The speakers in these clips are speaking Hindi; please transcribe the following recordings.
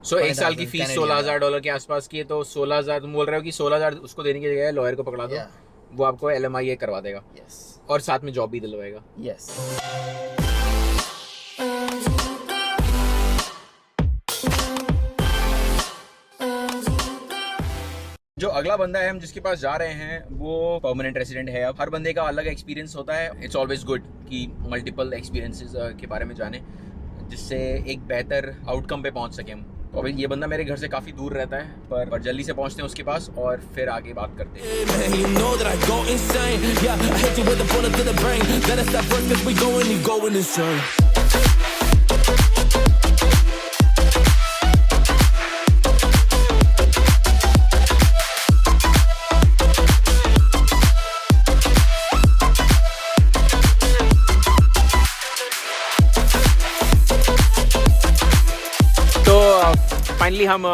सो एक साल की फीस $16,000 के आसपास की है, तो 16,000 तुम बोल रहे हो कि 16,000 उसको देने की जगह लॉयर को पकड़ा दो, वो आपको LMIA करवा देगा और साथ में जॉब भी दिलवाएगा। जो अगला बंदा है हम जिसके पास जा रहे हैं वो परमानेंट रेसिडेंट है। अब हर बंदे का अलग एक्सपीरियंस होता है। इट्स ऑलवेज गुड कि मल्टीपल एक्सपीरियंसेस के बारे में जाने, जिससे एक बेहतर आउटकम पे पहुंच सके हम। और ये बंदा मेरे घर से काफ़ी दूर रहता है, पर जल्दी से पहुंचते हैं उसके पास और फिर आगे बात करते हैं। फाइनली हम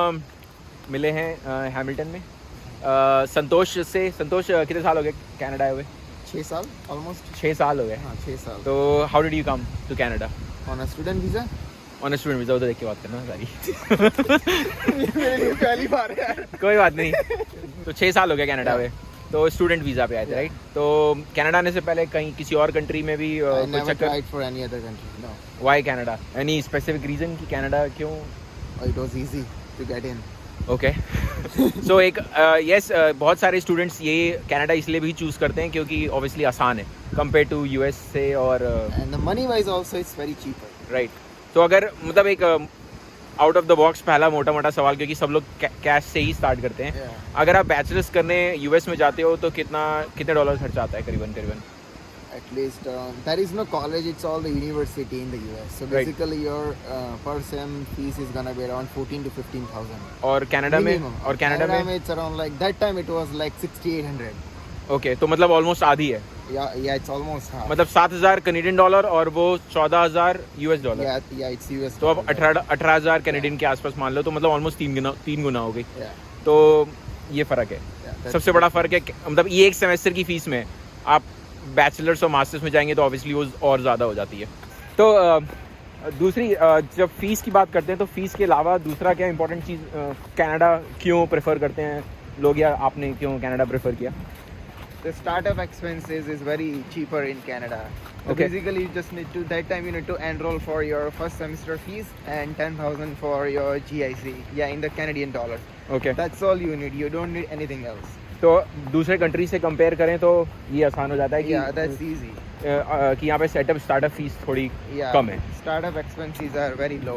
मिले हैं हैमिल्टन में संतोष से। संतोष कितने साल हो गए कनाडा आए हुए? 6 साल ऑलमोस्ट। 6 साल हो गए। हाँ 6 साल। तो how did you come to Canada? On a student visa. On a student visa. उधर देख के बात करना सारी। मेरे लिए पहली बार है यार। कोई बात नहीं। तो 6 साल हो गए कनाडा में, तो स्टूडेंट वीज़ा पे आए थे राइट? तो कनाडा आने से पहले कहीं किसी और कंट्री में भी why Canada? Any specific reason कि कनाडा क्यों? It was easy to get in. Okay so एक यस बहुत सारे स्टूडेंट्स ये कनाडा इसलिए भी चूज़ करते हैं क्योंकि ऑब्वियसली आसान है कंपेयर टू US से और and the money wise also it's very cheaper. Right. तो अगर मतलब एक आउट ऑफ द बॉक्स पहला मोटा मोटा सवाल, क्योंकि सब लोग कैश से ही स्टार्ट करते हैं। अगर आप बैचलर्स करने US में जाते हो तो कितने डॉलर खर्चा आता है करीबन? At least there is no college, it's all the university in the US. So basically your per sem fees is gonna be around 14 to 15,000. और कनाडा में? और कनाडा में it's around like that time it was like 6,800. Okay तो मतलब ऑलमोस्ट आधी है। Yeah, it's almost half. मतलब 7,000 कैनेडियन डॉलर और वो 14,000 US dollar. Yeah, it's US. तो अब 18,000 कैनेडियन के आसपास मान लो, तो मतलब ऑलमोस्ट 3 गुना हो गई। तो ये फ़र्क है, सबसे बड़ा फ़र्क है। मतलब ये एक सेमेस्टर की फ़ीस में आप बैचलर्स और मास्टर्स में जाएंगे तो ऑब्वियसली वो और ज़्यादा हो जाती है। तो दूसरी जब फ़ीस की बात करते हैं तो फ़ीस के अलावा दूसरा क्या इंपॉर्टेंट चीज़ कनाडा क्यों प्रेफर करते हैं लोग, या आपने क्यों कनाडा प्रेफर किया? The startup expenses is very cheaper in Canada. So Okay. basically you just need to, that time you need to enroll for your first semester fees and 10,000 for your GIC, in the Canadian dollar. Okay. That's all you need. You don't need anything else. तो दूसरे कंट्री से कंपेयर करें तो ये आसान हो जाता है कि that's easy. कि यहाँ पे स्टार्टअप फीस थोड़ी कम है। Startup expenses are very low.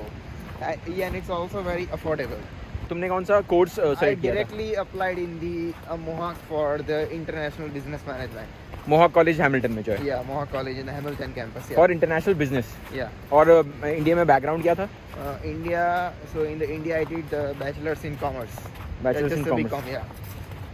And it's also very affordable. तुमने कौन सा कोर्स सेलेक्ट किया? I directly applied in the Mohawk for the International Business Management. Mohawk college Hamilton में जो है? Yeah, Mohawk College in the Hamilton campus. और इंटरनेशनल बिजनेस? Yeah. और इंडिया में बैकग्राउंड क्या था? India, so in the India I did the bachelor's in commerce. Bachelor's in commerce. BCom, yeah.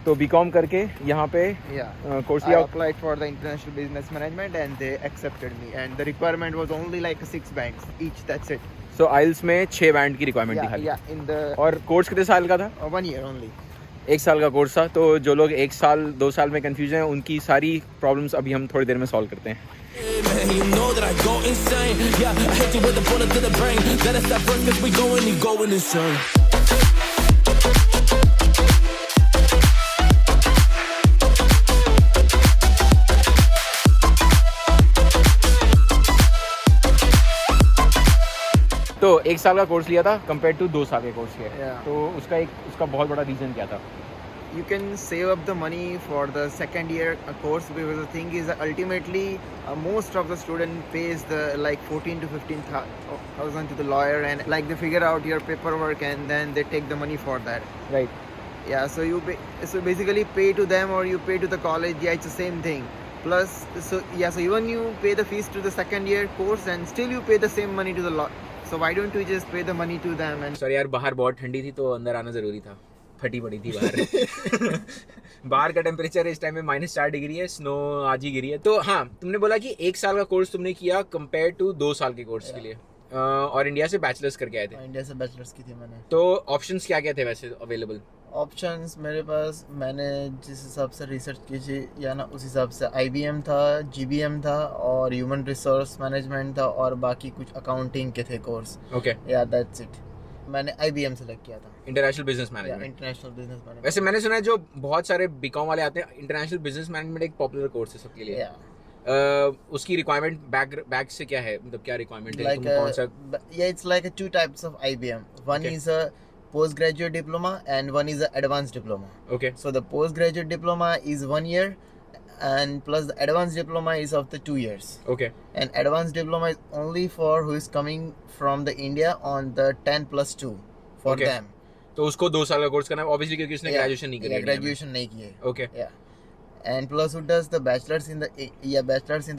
तो BCom करके यहाँ पे कोर्स I लिया? applied for the International Business Management and they accepted me, and the requirement was only like 6 bands each, that's it. सो आइल्स में 6 बैंड की रिक्वायरमेंट थी खाली? Yeah, in the और कोर्स कितने साल का था? 1 year only. 1 साल का कोर्स था। तो जो लोग 1 साल 2 साल में कंफ्यूज हैं उनकी सारी प्रॉब्लम्स अभी हम थोड़ी देर में सॉल्व करते हैं। तो 1 साल का कोर्स लिया था कंपेयर टू 2 साल के कोर्स किया। तो उसका बहुत बड़ा रीज़न क्या था? You can save up the money for the second year course, because the thing is that ultimately most of the student pays the like 14 to 15,000 to the lawyer, and like they figure out your paperwork and then they take the money for that. Right. Yeah, so you basically pay to them or you pay to the college. Yeah, it's the same thing. Plus, so even you pay the fees to the second year course and still you pay the same money to the law. So why don't you just pay the money to them? And sorry यार, बाहर बहुत ठंडी थी तो अंदर आना ज़रूरी था। फटी पड़ी थी बाहर। बाहर का टेम्परेचर इस टाइम में -4 डिग्री है, स्नो आज ही गिरी है। तो हाँ, तुमने बोला कि 1 साल का कोर्स तुमने किया कंपेयर टू 2 साल के कोर्स के लिए, और इंडिया से बैचलर्स करके आए थे। इंडिया से बैचलर्स की थी मैंने। तो ऑप्शंस क्या क्या थे वैसे अवेलेबल? ऑप्शंस मेरे पास, मैंने जिस हिसाब से रिसर्च की थी या ना, उस हिसाब से IBM था, GBM था और ह्यूमन रिसोर्स मैनेजमेंट था, और बाकी कुछ अकाउंटिंग के थे कोर्स। ओके। या दैट्स इट। मैंने IBM सेलेक्ट किया था, international business management. International business management. वैसे मैंने सुना है जो बहुत सारे बीकॉम वाले आते हैं, इंटरनेशनल बिजनेस मैनेजमेंट एक पॉपुलर कोर्स है सबके लिए। उसकी रिक्वायरमेंट बैक से क्या है, मतलब क्या रिक्वायरमेंट है, Like तुम कौन सा? it's like two types of IBM. One Okay. is a postgraduate diploma and one is an advanced diploma. Okay So the postgraduate diploma is 1 year, and plus the advanced diploma is of the 2 years. Okay And advanced diploma is only for who is coming from the India on the 10+2 for Okay. them. तो उसको 2 साल का कोर्स करना है ऑब्वियसली, क्योंकि उसने ग्रेजुएशन नहीं करी है। ग्रेजुएशन नहीं की है। Okay Yeah. And plus who does the bachelor's in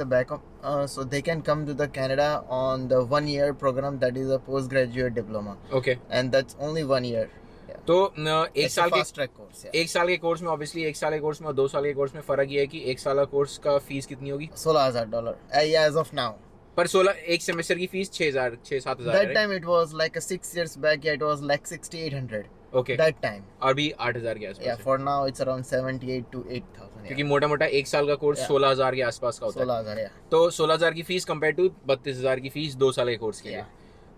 the back of so they can come to the Canada on the 1 year program, that is a postgraduate diploma, okay. and that's only 1 year. Yeah. तो एक It's साल a के fast track course. Yeah. 1 साल के कोर्स में ऑब्वियसली 1 साल के कोर्स में और 2 साल के कोर्स में फर्क ये है कि 1 साल का कोर्स का फीस कितनी होगी? $16,000. Yeah, as of now. पर 16 एक सेमेस्टर की fees 6,000-7,000 That time it was like a 6 years back. Yeah, it was like 6,800. Okay. That time. और भी 8,000 के आसपास Yeah, है। for now it's around 78 to 8,000. क्योंकि मोटा मोटा 1 साल का कोर्स Yeah. 16,000 के आसपास का होता है। 16,000. Yeah. तो 16,000 की फीस कंपेयर टू 32,000 की फीस 2 साल के कोर्स के लिए। Yeah.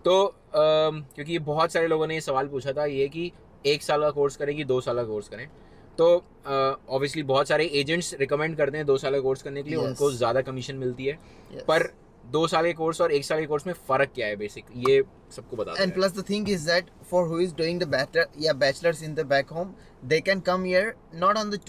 तो क्योंकि बहुत सारे लोगों ने ये सवाल पूछा था ये कि 1 साल का कोर्स करें कि 2 साल का कोर्स करें, तो ऑब्वियसली बहुत सारे एजेंट्स रिकमेंड करते हैं 2 साल का कोर्स करने के लिए। Yes. उनको ज़्यादा कमीशन मिलती है। Yes. पर 2 साल के कोर्स और 1 साल के कोर्स में फ़र्क क्या है बेसिक, ये सबको बता And plus the thing is that for who is doing the bachelor's in the back home, they can come here not on the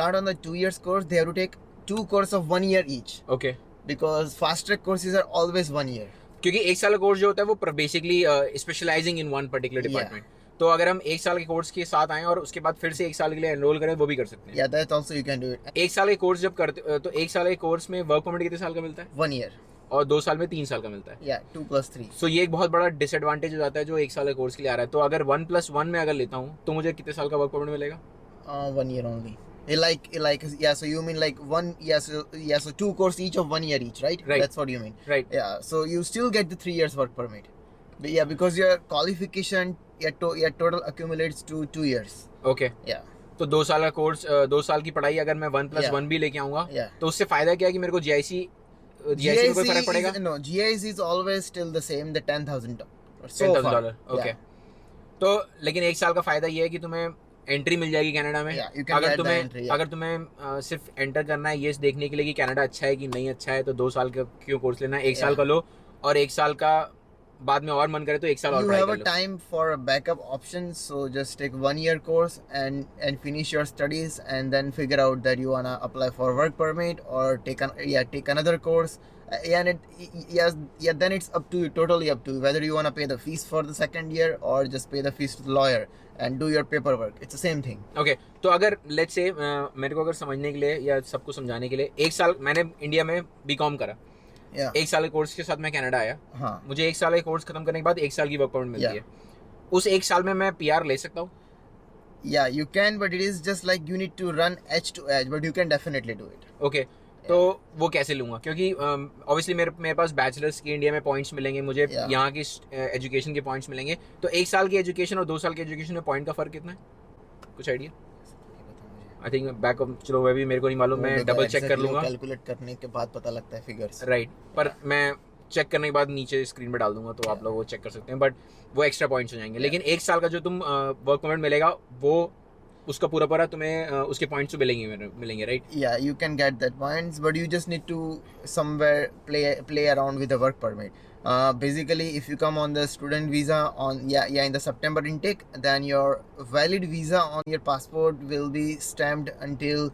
not on the 2 years course. They have to take 2 courses of 1 year each, okay. because fast track courses are always 1 year. क्योंकि 1 साल का कोर्स जो होता है वो basically specialising in one particular department. तो अगर हम 1 साल के कोर्स के साथ आएं और उसके बाद फिर से 1 साल के लिए एनरोल करें, वो भी कर सकते हैं। Yeah, that also you can do it. 1 साल के कोर्स जब करते तो 1 साल के कोर्स में वर्क परमिट कितने साल का मिलता है? 1 year. और 2 साल में 3 साल का मिलता है। Yeah, 2+3. सो ये एक बहुत बड़ा डिसएडवांटेज हो जाता है जो 1 साल के कोर्स के लिए आ रहा है। तो अगर 1+1 में अगर लेता हूँ तो मुझे कितने साल का वर्क परमिट मिलेगा? 1 year only. Yeah. So you mean like one? So 2 course each of 1 year each, right? Right. That's what you mean. Right. Yeah. So you still get the 3 years work permit. But yeah, because your qualification, your total accumulates to 2 years. Okay. Yeah. तो 2 साल का कोर्स 2 साल की पढ़ाई अगर मैं 1+1 भी लेके आऊंगा Yeah. तो उससे फायदा क्या है कि मेरे को जीआईसी में कोई फर्क पड़ेगा? No, GIC is always still the same, the $10,000. So far. $10,000। Okay. Yeah. तो लेकिन 1 साल का फायदा ये है कि तुम्हें एंट्री मिल जाएगी कनाडा में। Yeah, you can अगर get the तुम्हें entry, yeah. अगर तुम्हें सिर्फ एंटर करना है ये देखने के लिए कि कनाडा अच्छा है कि नहीं अच्छा है, तो 2 साल का क्यों कोर्स लेना है? 1 साल Yeah. का लो और 1 साल का बाद में और मन करे तो 1 साल और You पढ़ाई have कर a low. time for a backup option, so just take 1 year course and finish your studies, and then figure out that you wanna apply for work permit or take another course. Then it's up to you, totally up to you, whether you wanna pay the fees for the second year or just pay the fees to the lawyer and do your paperwork. It's the same thing. Okay. तो अगर लेट्स से मेरे को अगर समझने के लिए या सबको समझाने के लिए 1 साल मैंने इंडिया में बीकॉम करा, Yeah. 1 साल के कोर्स के साथ मैं कनाडा आया, हाँ. मुझे 1 साल के कोर्स खत्म करने के बाद 1 साल की वर्क परमिट मिलती Yeah. है। उस 1 साल में मैं पीआर ले सकता हूँ? Yeah, you can, but it is just like you need to run edge to edge, but you can definitely do it. Okay. तो वो कैसे लूँगा? क्योंकि ऑब्वियसली मेरे पास बैचलर्स के इंडिया में पॉइंट्स मिलेंगे, मुझे Yeah. यहाँ की एजुकेशन के पॉइंट्स मिलेंगे। तो 1 साल की एजुकेशन और 2 साल की एजुकेशन में पॉइंट का फ़र्क कितना है? कुछ आइडिया? आई थिंक बैक चलो वह भी मेरे को नहीं मालूम, मैं डबल चेक कर लूँगा। कैलकुलेट करने के बाद पता लगता है फिगर्स. राइट। पर मैं चेक करने के बाद नीचे स्क्रीन पे डाल दूंगा तो आप लोग वो चेक कर सकते हैं, बट वो एक्स्ट्रा पॉइंट्स हो जाएंगे। लेकिन 1 साल का जो तुम वर्क परमिट मिलेगा वो उसका पूरा तुम्हें उसके पॉइंट्स मिलेंगे right? Yeah, you can get that points, but you just need to somewhere play around with the work permit. Basically, if you come on the student visa in the September intake, then your valid visa on your passport will be stamped until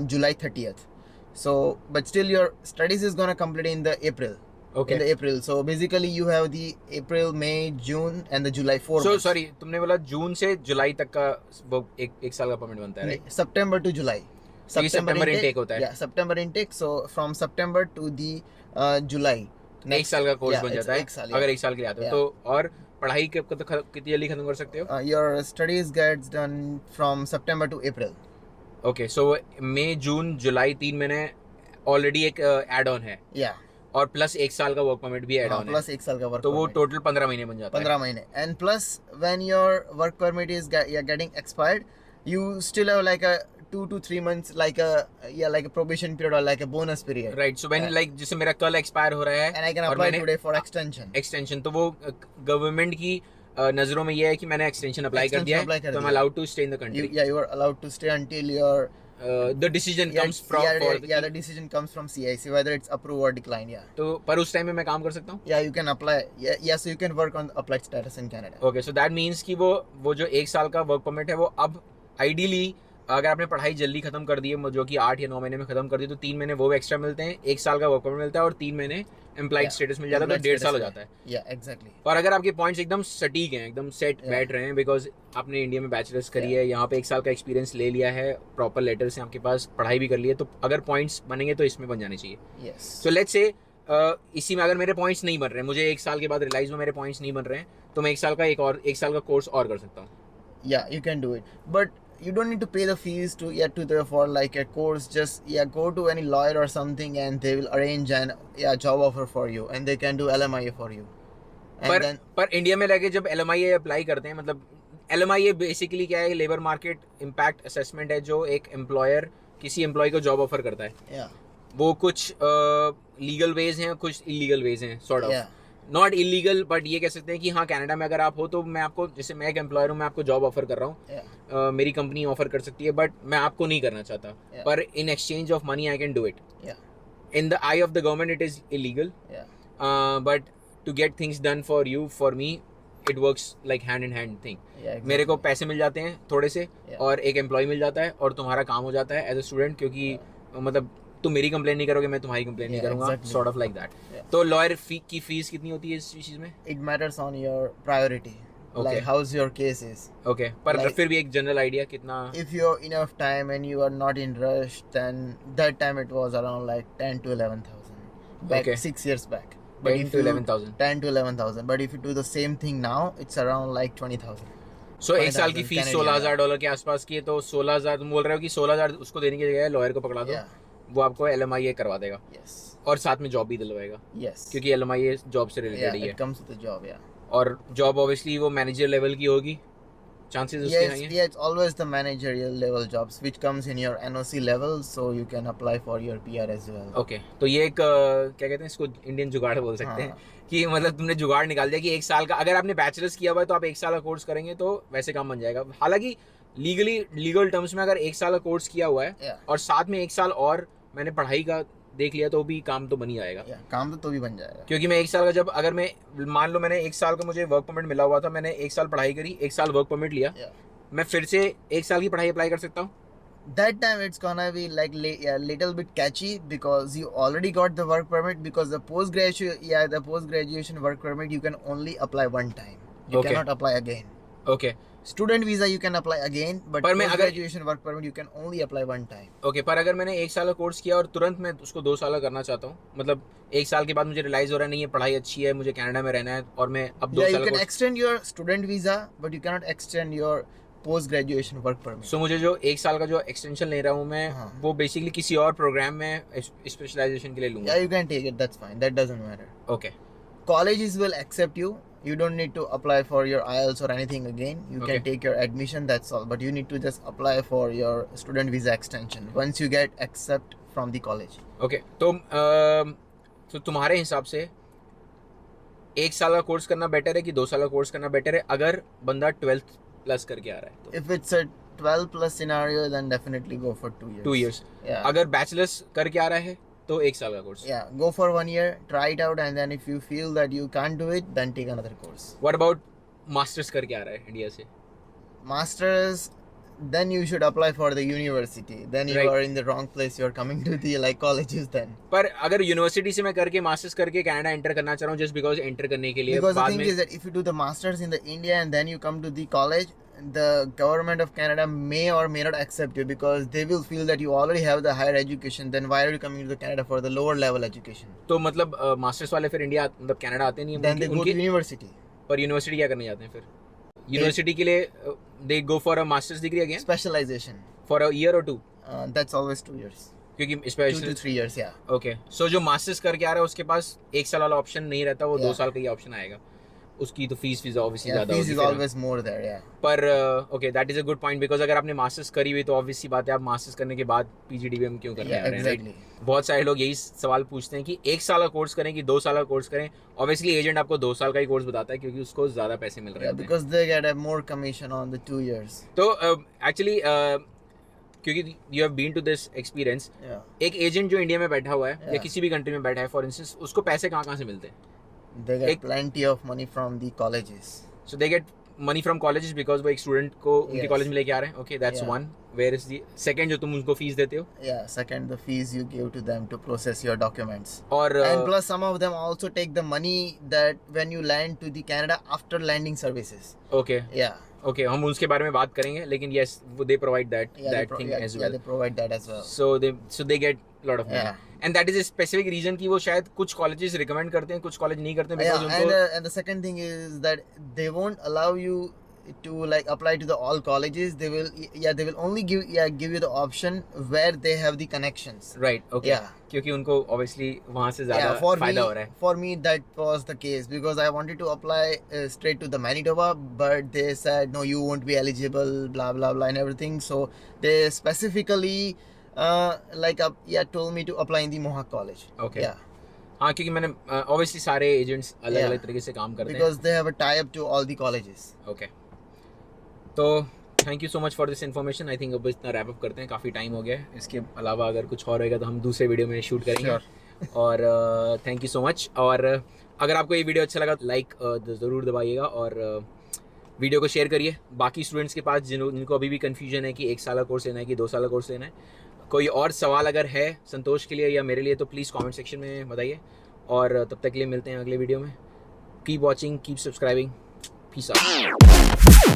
July 30th. So, but still your studies is gonna complete in the April. Okay. In the April. So basically, you have the April, May, June, and the July 4 so months. Sorry, तुमने बोला जून से जुलाई तक का वो एक साल का परमिट बनता है राइट? September to July. ये September intake होता है। Yeah, September intake. So from September to the July. 1 साल का कोर्स Yeah, बन it's जाता है 1 साल, अगर yeah. 1 साल के लिए आते हो Yeah. तो। और पढ़ाई कितनी जल्दी खत्म कर सकते हो? Your studies gets done from September to April. Okay. So मई जून जुलाई 3 महीने ऑलरेडी एक एड ऑन है Yeah. और प्लस 1 साल का वर्क परमिट भी एड ऑन है, Plus 1 साल का work तो वो permit. टोटल 15 महीने बन जाता है। 15 महीने. And plus when your work permit is getting expired, you still have like a 2 to 3 months like a probation period or like a bonus period. Right. So when like जैसे मेरा कल एक्सपायर हो रहा है And I can और apply मैंने today for extension. एक्सटेंशन, तो वो गवर्नमेंट की नज़रों में ये है कि मैंने एक्सटेंशन अप्लाई कर दिया है, तो I'm allowed to stay in the country. You are allowed to stay until your the decision comes from the decision comes from CIC whether it's approved or declined. Yeah. तो पर उस टाइम में मैं काम कर सकता हूँ? Yeah, you can apply. Yes, you can work on applied status in Canada. Okay, so that means कि वो जो 1 साल का वर्क परमिट है वो अब आइडियली अगर आपने पढ़ाई जल्दी खत्म कर दी है, जो कि 8 या 9 महीने में खत्म कर दी, तो 3 महीने वो भी एक्स्ट्रा मिलते हैं, 1 साल का वर्क परमिट मिलता है और 3 महीने एम्प्लॉयड स्टेटस मिल जाता है, तो 1.5 साल हो जाता है. Yeah, exactly. और अगर आपके पॉइंट्स एकदम सटीक हैं, एकदम सेट बैठ रहे हैं, बिकॉज आपने इंडिया में बैचलर्स करी है, यहाँ पे 1 साल का एक्सपीरियंस ले लिया है, प्रॉपर लेटर से आपके पास पढ़ाई भी कर ली है, तो अगर पॉइंट्स बनेंगे तो इसमें बन जाने चाहिए. Yes. सो लेट्स से इसी में अगर मेरे पॉइंट्स नहीं बन रहे हैं, मुझे 1 साल के बाद रियलाइज हुआ मेरे पॉइंट्स नहीं बन रहे हैं, तो मैं 1 साल का कोर्स और कर सकता हूँ. Yeah, you can do it, but you don't need to pay the fees for like a course. Just go to any lawyer or something and they will arrange an job offer for you and they can do LMIA for you. And पर इंडिया में रह जब LMIA अप्लाई करते हैं, मतलब LMIA बेसिकली क्या है, लेबर मार्केट इम्पैक्ट असेसमेंट है, जो एक एम्प्लॉयर किसी एम्प्लॉय को जॉब ऑफर करता है. yeah, वो कुछ लीगल वेज हैं, कुछ इलीगल वेज हैं, sort of yeah, not illegal, but ये कह सकते हैं कि हाँ कनाडा में अगर आप हो तो मैं आपको, जैसे मैं एक एम्प्लॉयर हूँ, मैं आपको जॉब ऑफर कर रहा हूँ, yeah, मेरी कंपनी ऑफर कर सकती है, बट मैं आपको नहीं करना चाहता, Yeah. पर in exchange of money I can do it. yeah, in the eye of the government it is illegal, yeah, but to get things done for you, for me it works like hand in hand thing. yeah, exactly. मेरे को पैसे मिल जाते हैं थोड़े से, Yeah. और एक एम्प्लॉय मिल जाता है, और तुम्हारा काम हो जाता है एज अ स्टूडेंट, क्योंकि मतलब तुम मेरी कंप्लेन नहीं करोगे, मैं तुम्हारी कंप्लेन नहीं Yeah, करूंगा, exactly. Sort of like that. Yeah. तो लॉयर की फीस कितनी होती है इस चीज में? It matters on your priority. Okay. Like how's your case is. Okay, पर Like- फिर भी एक जनरल आइडिया कितना? If you're enough time and you are not in rush, then that time it was around like 10 to 11,000 back Okay. 6 years back. 10 to 11,000. 10 to 11,000. But if you do the same thing now, it's around like 20,000. सो 1 साल की 20,000 फीस Canadian $16,000 के आसपास की है, तो 16,000 तुम बोल रहे हो कि 16,000 उसको देने की जगह लॉयर को पकड़ा दो, Yeah. वो आपको LMIA करवा देगा Yes. और साथ में जॉब भी दिलवाएगा, Yes. क्योंकि LMIA जॉब से रिलेटेड Yeah, ही है, it comes with the job. Yeah. और जॉब ऑब्वियसली वो मैनेजर लेवल की होगी, चांसेस उसके Yes, हैं. yeah, it's always the managerial level jobs which comes in your NOC level, so you can apply for your PR as well. Okay, तो ये एक क्या कहते हैं इसको, इंडियन जुगाड़ बोल सकते हैं, कि मतलब तुमने जुगाड़ निकाल दिया कि 1 साल का, अगर आपने बैचलर्स किया हुआ है तो आप 1 साल का कोर्स करेंगे तो वैसे काम बन जाएगा. हालांकि लीगल टर्म्स में अगर 1 साल का कोर्स किया हुआ है Yeah. और साथ में 1 साल और मैंने पढ़ाई का देख लिया, तो भी काम तो बन ही जाएगा. Yeah, काम तो भी बन जाएगा. क्योंकि मैं 1 साल का, जब अगर मैं मान लो मैंने 1 साल का मुझे वर्क परमिट मिला हुआ था, मैंने 1 साल पढ़ाई करी, 1 साल वर्क परमिट लिया, Yeah. मैं फिर से 1 साल की पढ़ाई अप्लाई कर सकता हूँ. That time it's gonna be like a little bit catchy because you already got the work permit, because the post graduation work permit you can only apply one time. You Okay. cannot apply again. Okay Student visa you can apply again, but पर मैं post अगर- graduation work permit you can only apply one time. Okay, पर अगर मैंने 1 साल का कोर्स किया और तुरंत मैं उसको 2 साल का करना चाहता हूँ, मतलब 1 साल के बाद मुझे रियलाइज हो रहा है नहीं ये पढ़ाई अच्छी है, मुझे कनाडा में रहना है, और मैं अब 2 Yeah, साल you का can course, extend your student visa, but you cannot extend your post graduation work permit. सो मुझे जो 1 साल का जो एक्सटेंशन ले रहा हूँ मैं, हाँ. वो बेसिकली किसी और प्रोग्राम में स्पेशलाइजेशन के लिए लूँगा. Yeah, you can take it. That's fine. That doesn't matter. Okay, Colleges will accept you. You don't need to apply for your IELTS or anything again. You Okay. can take your admission. That's all. But you need to just apply for your student visa extension once you get accept from the college. Okay. तो तुम्हारे हिसाब से 1 साल का कोर्स करना बेटर है कि 2 साल का कोर्स करना बेटर है, अगर बंदा 12th प्लस करके आ रहा है तो? If it's a 12 plus scenario, then definitely go for 2 years. 2 years. Yeah. अगर बैचलर्स करके आ रहा है तो 1 साल का course. Yeah. Go for 1 year. Try it out, and then if you feel that you can't do it, then take another course. What about masters करके आ रहा है इंडिया से? Masters. Then you should apply for the university. Then you Right. are in the wrong place. You are coming to the like colleges then. पर अगर यूनिवर्सिटी से मैं करके मास्टर्स करके कनाडा एंटर करना चाह रहा हूँ, जस्ट बिकॉज एंटर करने के लिए, Because the बाद thing में is that if you do the masters in the India and then you come to the college, the government of Canada may or may not accept you, because they will feel that you already have the higher education. Then why are you coming to the Canada for the lower level education? तो मतलब मास्टर्स वाले फिर इंडिया, मतलब कनाडा आते नहीं Then they है go to university. पर यूनिवर्सिटी क्या करने जाते हैं फिर? यूनिवर्सिटी के लिए they go for a masters degree again Specialization. For a year और 2, That's always 2 years. क्योंकि 2 special. to 3 years, yeah. Okay, so जो मास्टर्स करके आ रहा है उसके पास 1 साल वाला ऑप्शन नहीं रहता, वो 2 Yeah. साल का ही ऑप्शन आएगा. उसकी तो फीस ऑब्वियसली Yeah, ज़्यादा fees होगी is फिर। always more there. Yeah. पर okay that is a good point, because अगर आपने मास्टर्स करी हुई तो ऑब्वियसली बात है आप मास्टर्स करने के बाद PGDBM क्यों करने Yeah, आ रहे हैं, exactly. राइट? बहुत सारे लोग यही सवाल पूछते हैं कि 1 साल का कोर्स करें कि 2 साल का कोर्स करें। ऑब्वियसली एजेंट आपको 2 साल का ही कोर्स बताता है क्योंकि उसको ज़्यादा पैसे मिल रहे Yeah, हैं। because they get a more commission on the 2 years. तो एक्चुअली क्योंकि you have been to this experience, Yeah. एक एजेंट जो इंडिया में बैठा हुआ है या Yeah. किसी भी कंट्री में बैठा है फॉर इंस्टेंस, उसको पैसे कहाँ से मिलते हैं? They get एक- plenty of money from the colleges. So they get money from colleges because वो एक स्टूडेंट को उनके Yes. कॉलेज में लेके आ रहे हैं। Okay that's Yeah. One. Where is the second जो तुम उनको फीस देते हो? Yeah. Second, the fees you give to them to process your documents. और And plus, some of them also take the money that when you land to the Canada after landing services. Okay Yeah. Okay हम उसके बारे में बात करेंगे, लेकिन यस वो they provide that Yeah, they thing as yeah, well. they provide that as well. So they get lot of Yeah. Money and that is a specific reason कि वो शायद कुछ कॉलेजेस रिकमेंड करते हैं, कुछ कॉलेज नहीं करते Yeah, बिकॉज उनको and the second thing is that they won't allow you to like apply to the all colleges. They will only give you the option where they have the connections. Right okay Yeah. क्योंकि उनको ऑब्वियसली वहां से ज्यादा Yeah, for फायदा me, हो रहा है। for me that was the case because I wanted to apply straight to the Manitoba, but they said no, you won't be eligible, blah blah blah, and everything. So they specifically told me to apply in the Mohawk College. Okay. Yeah, हाँ, क्योंकि मैंने ऑब्वियसली सारे एजेंट्स अलग Yeah. अलग तरीके से काम करते हैं। because they have a tie-up to all the colleges. Okay तो thank you so much for this information. I think अब इतना रैप अप करते हैं, काफ़ी टाइम हो गया है। इसके अलावा अगर कुछ और होएगा तो हम दूसरे वीडियो में शूट करेंगे। Sure. और थैंक यू सो मच। और अगर आपको ये वीडियो अच्छा लगा तो लाइक ज़रूर दबाइएगा और वीडियो को शेयर करिए बाकी स्टूडेंट्स के पास जिनको अभी भी कन्फ्यूजन है कि 1 साल का कोर्स लेना है कि 2 साल का कोर्स लेना है। कोई और सवाल अगर है संतोष के लिए या मेरे लिए तो प्लीज़ कमेंट सेक्शन में बताइए। और तब तक के लिए मिलते हैं अगले वीडियो में। Keep watching, keep subscribing, peace out.